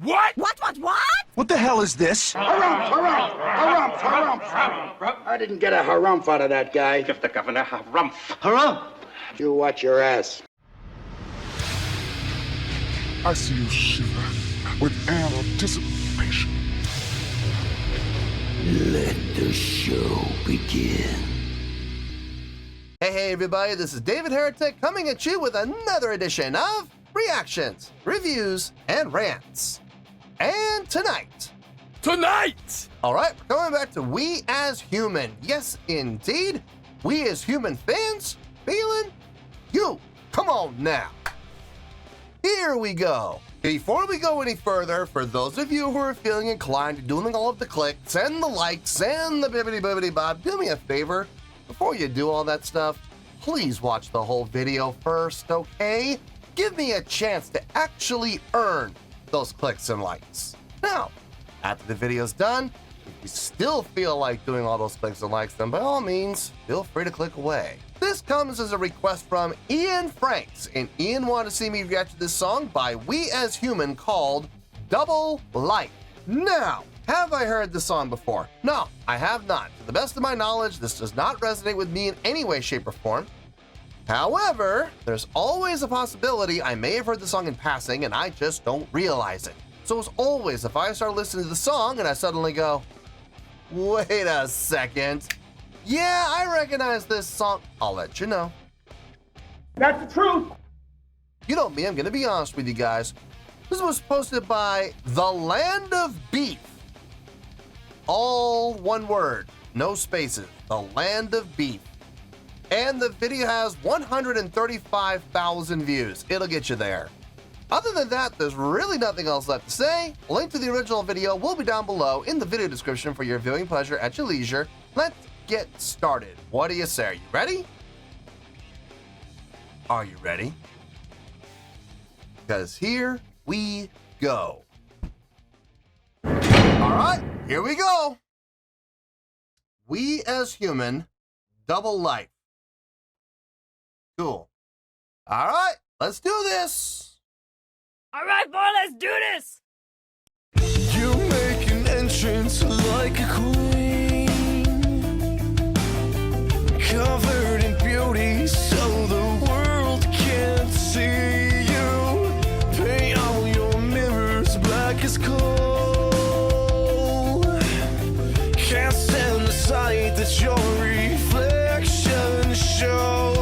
What? What? What the hell is this? Harumph. I didn't get a harumph out of that guy. Give the governor harumph. Harumph. You watch your ass. I see you shiver with anticipation. Let the show begin. Hey everybody, this is David Heretic coming at you with another edition of Reactions, Reviews, and Rants. And tonight, alright, we're coming back to We As Human. Yes, indeed, We As Human fans, feeling you. Come on now. Here we go. Before we go any further, for those of you who are feeling inclined to doing all of the clicks and the likes and the bibbidi-bobbidi-bob, do me a favor. Before you do all that stuff, please watch the whole video first, okay? Give me a chance to actually earn those clicks and likes. Now, after the video's done, if you still feel like doing all those clicks and likes, then by all means, feel free to click away. This comes as a request from Ian Franks, and Ian wanted to see me react to this song by We As Human called Double Life. Now, have I heard this song before? No, I have not. To the best of my knowledge, this does not resonate with me in any way, shape, or form. However, there's always a possibility I may have heard the song in passing and I just don't realize it. So as always, if I start listening to the song and I suddenly go, wait a second, yeah, I recognize this song, I'll let you know. That's the truth. You know me, I'm gonna be honest with you guys. This was posted by The Land of Beef. All one word, no spaces, The Land of Beef. And the video has 135,000 views. It'll get you there. Other than that, there's really nothing else left to say. A link to the original video will be down below in the video description for your viewing pleasure at your leisure. Let's get started. What do you say? Are you ready? Are you ready? Because here we go. All right, here we go. We As Human, Double Life. Cool. All right, let's do this. All right, boy, let's do this. You make an entrance like a queen, covered in beauty so the world can't see you. Paint all your mirrors black as coal. Can't stand the sight that your reflection shows.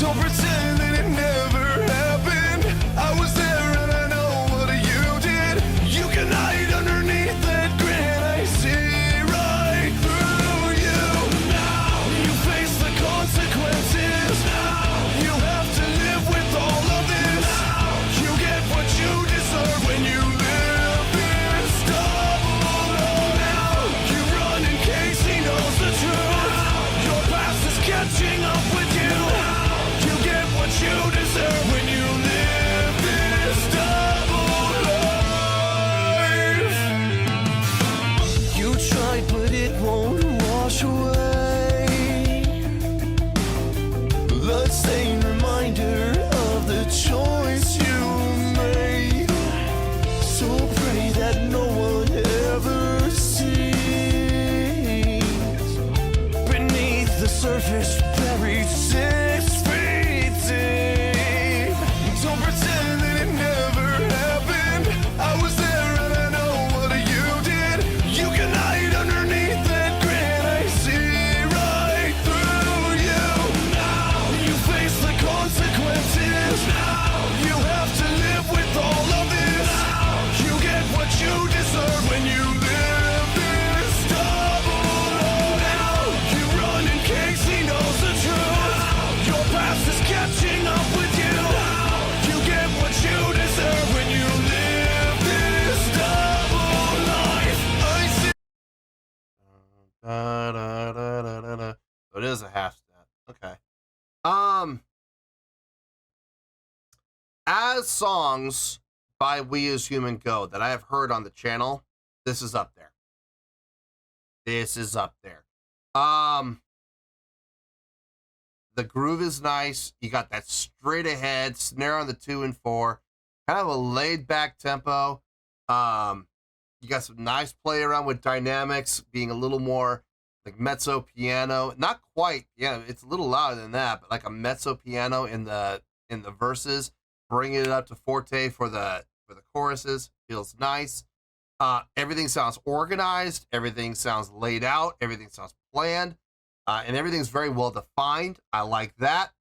Don't pretend that it never happened. I was there and I know what you did. You can hide underneath that grin. I see right through you. Now you face the consequences. Now you have to live with all of this. Now you get what you deserve when you live this double life. Now you run in case he knows the truth. Your past is catching up with you. You deserve when you live this double life. You tried, but it won't wash away. Bloodstained reminder of the choice you made. So pretty that no one ever sees. Beneath the surface, buried 6 feet deep. Don't pretend that it never happened. I was there and I know what you did. You can hide underneath that grin. I see right through you. Now you face the consequences. Now you have to live with all of this. Now you get what you deserve when you live this double life. Now you run in case he knows the truth. Your past is catching up with you. You get what you deserve when you live this double life. I see. So it is a half stat. Okay. As songs by We As Human go that I have heard on the channel, this is up there. This is up there. The groove is nice. You got that straight ahead snare on the 2 and 4. kind of a laid back tempo. You got some nice play around with dynamics, being a little more like mezzo piano. Not quite, yeah, it's a little louder than that, but like a mezzo piano in the verses, bringing it up to forte for the choruses. Feels nice. Everything sounds organized. Everything sounds laid out. Everything sounds planned, and everything's very well defined. I like that.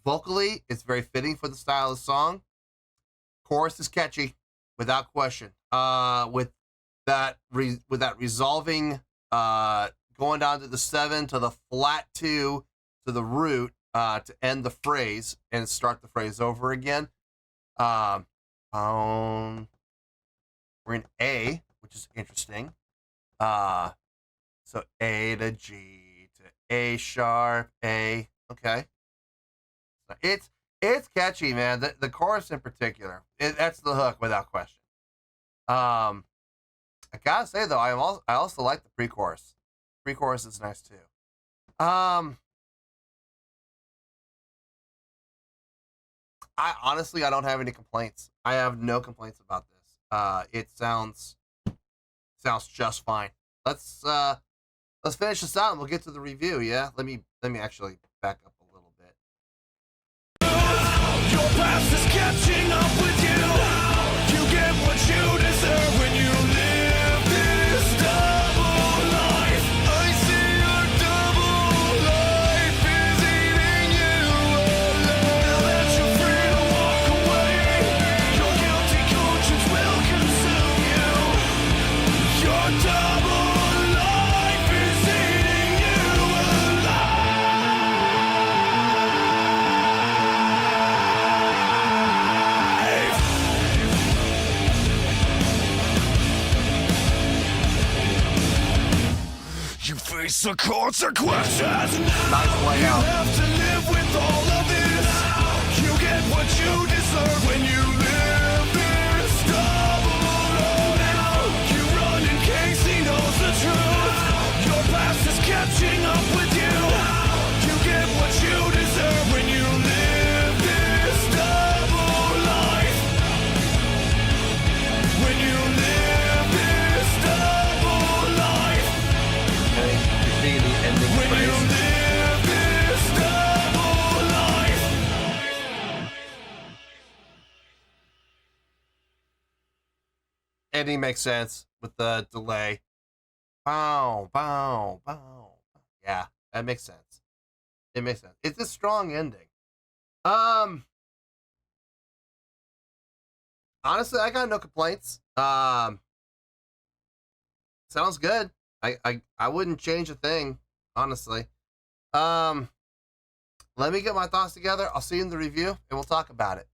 Vocally, it's very fitting for the style of the song. Chorus is catchy, without question. With that resolving, going down to the 7 to the flat 2 to the root to end the phrase and start the phrase over again. We're in A, which is interesting. So A to G to A sharp, A. Okay. It's catchy, man. The chorus in particular, that's the hook without question. I gotta say though, I also like the pre-chorus. Pre-chorus is nice too. I don't have any complaints. I have no complaints about this. It sounds just fine. Let's finish this out and we'll get to the review. Yeah, let me actually back up a little bit. Your past is catching up with you. You get what you deserve when you live this double life. I see your double life is eating you alive. Now that you're free to walk away, your guilty conscience will consume you. Your double life is eating you alive. You face the consequences. Nice You layout. have to live with all of this. You get what you deserve when you live this double life. You run in case he knows the truth. Your past is catching up with you. You get what you deserve when you live this double life. When you live this double life. See the ending When you phrase. live this double life. Ending makes sense with the delay. Bow, bow, bow. Yeah, that makes sense. It makes sense. It's a strong ending. Honestly, I got no complaints. Sounds good. I wouldn't change a thing, honestly. Let me get my thoughts together. I'll see you in the review, and we'll talk about it.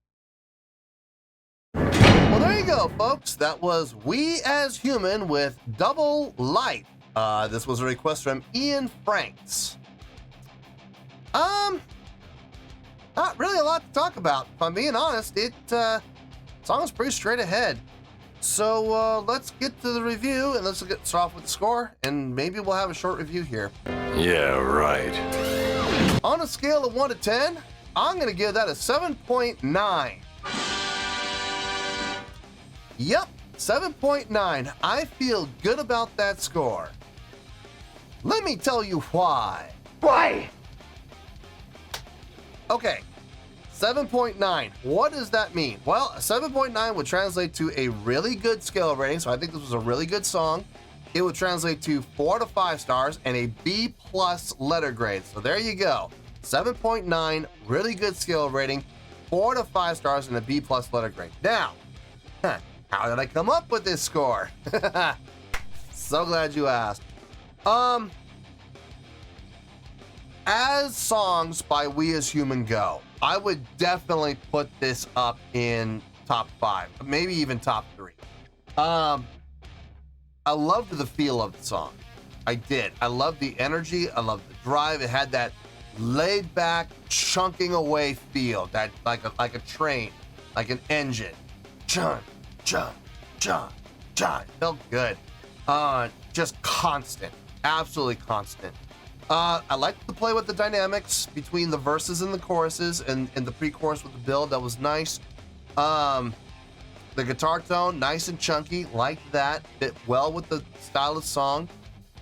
Well, there you go, folks. That was We As Human with Double Life. This was a request from Ian Franks. Not really a lot to talk about. If I'm being honest, song is pretty straight ahead. So let's get to the review and let's start off with the score, and maybe we'll have a short review here. Yeah, right. On a scale of 1 to 10, I'm going to give that a 7.9. Yep, 7.9. I feel good about that score. Let me tell you why. Why? Okay, 7.9. What does that mean? Well, a 7.9 would translate to a really good scale rating, so I think this was a really good song. It would translate to 4 to 5 stars and a B+ letter grade. So there you go. 7.9, really good scale rating, 4 to 5 stars and a B+ letter grade. Now, how did I come up with this score? So glad you asked. As songs by We As Human go, I would definitely put this up in top 5, maybe even top 3. I loved the feel of the song. I did. I loved the energy. I loved the drive. It had that laid back, chunking away feel, that like a train, like an engine. Chun, chun, chun, chun. It felt good. Just constant, absolutely constant. I liked to play with the dynamics between the verses and the choruses and the pre-chorus with the build. That was nice. The guitar tone, nice and chunky, like that, fit well with the style of song.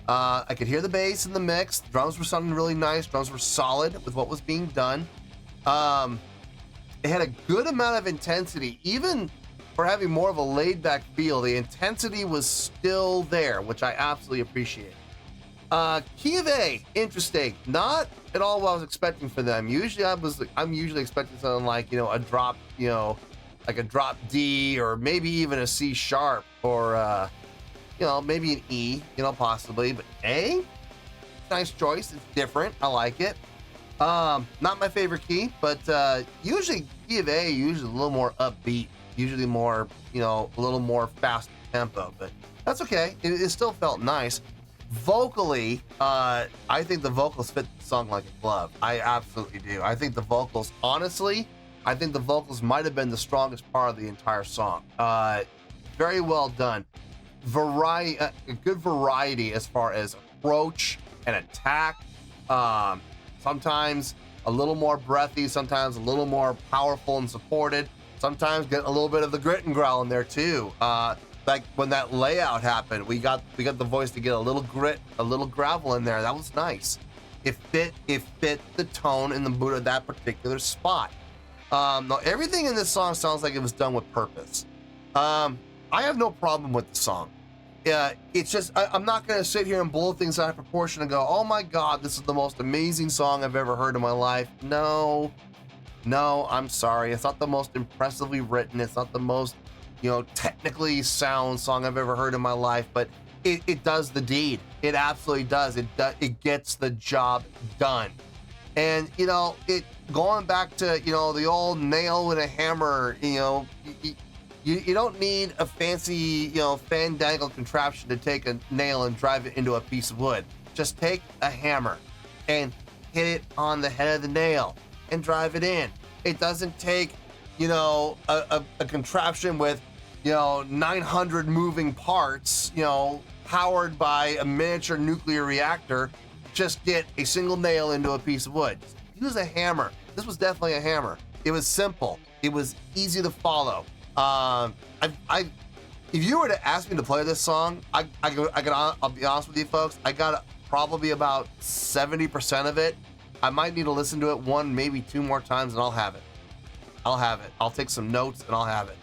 I could hear the bass in the mix. Drums were sounding really nice. Drums were solid with what was being done. It had a good amount of intensity, even for having more of a laid-back feel. The intensity was still there, which I absolutely appreciate. Key of A, interesting. Not at all what I was expecting for them. Usually I'm usually expecting something like, a drop, like a drop D, or maybe even a C sharp, or maybe an E, possibly. But A, nice choice. It's different. I like it. Not my favorite key, but usually key of A usually a little more upbeat, usually more, a little more fast tempo, but that's okay. It still felt nice. Vocally, I think the vocals fit the song like a glove. I absolutely do. I think the vocals, honestly, might have been the strongest part of the entire song. Very well done. A good variety as far as approach and attack. Sometimes a little more breathy, sometimes a little more powerful and supported. Sometimes get a little bit of the grit and growl in there too. Like when that layout happened, we got the voice to get a little grit, a little gravel in there. That was nice. It fit the tone and the mood of that particular spot. Now everything in this song sounds like it was done with purpose. I have no problem with the song. It's just I'm not gonna sit here and blow things out of proportion and go, oh my God, this is the most amazing song I've ever heard in my life. No, I'm sorry. It's not the most impressively written. It's not the most technically sound song I've ever heard in my life, but it does the deed. It absolutely does. It gets the job done. And it going back to the old nail and a hammer. You don't need a fancy fandangled contraption to take a nail and drive it into a piece of wood. Just take a hammer and hit it on the head of the nail and drive it in. It doesn't take a contraption with 900 moving parts, powered by a miniature nuclear reactor. Just get a single nail into a piece of wood. Use a hammer. This was definitely a hammer. It was simple. It was easy to follow. If you were to ask me to play this song, I'll be honest with you folks, I got probably about 70% of it. I might need to listen to it one, maybe two more times, and I'll have it. I'll take some notes and I'll have it.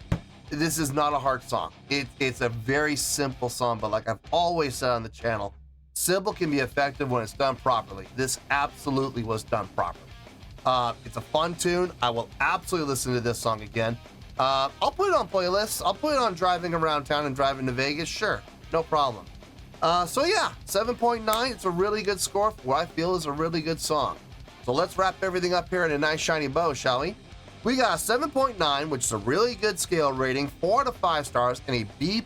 This is not a hard song. It's a very simple song, but like I've always said on the channel, simple can be effective when it's done properly. This absolutely was done properly. It's a fun tune. I will absolutely listen to this song again. I'll put it on playlists. I'll put it on driving around town and driving to Vegas. Sure, no problem. So yeah, 7.9. It's a really good score for what I feel is a really good song. So let's wrap everything up here in a nice shiny bow, shall we? We got a 7.9, which is a really good scale rating, 4 out of 5 stars, and a B+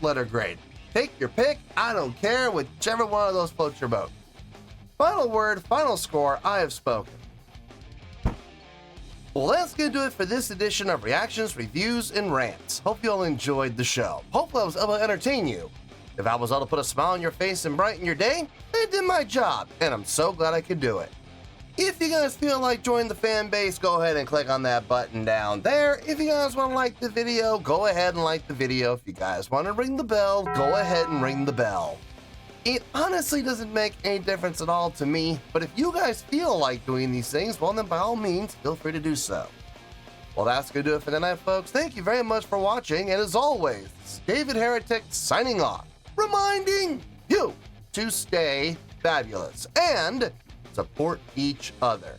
letter grade. Take your pick. I don't care, whichever one of those floats your boat. Final word, final score. I have spoken. Well, that's going to do it for this edition of Reactions, Reviews, and Rants. Hope you all enjoyed the show. Hopefully I was able to entertain you. If I was able to put a smile on your face and brighten your day, I did my job, and I'm so glad I could do it. If you guys feel like joining the fan base, go ahead and click on that button down there. If you guys want to like the video, go ahead and like the video. If you guys want to ring the bell, go ahead and ring the bell. It honestly doesn't make any difference at all to me, but if you guys feel like doing these things, well then by all means, feel free to do so. Well, that's going to do it for tonight, folks. Thank you very much for watching, and as always, this is David Heretic signing off, reminding you to stay fabulous and support each other.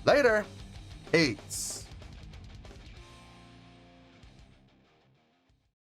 Later. Peace.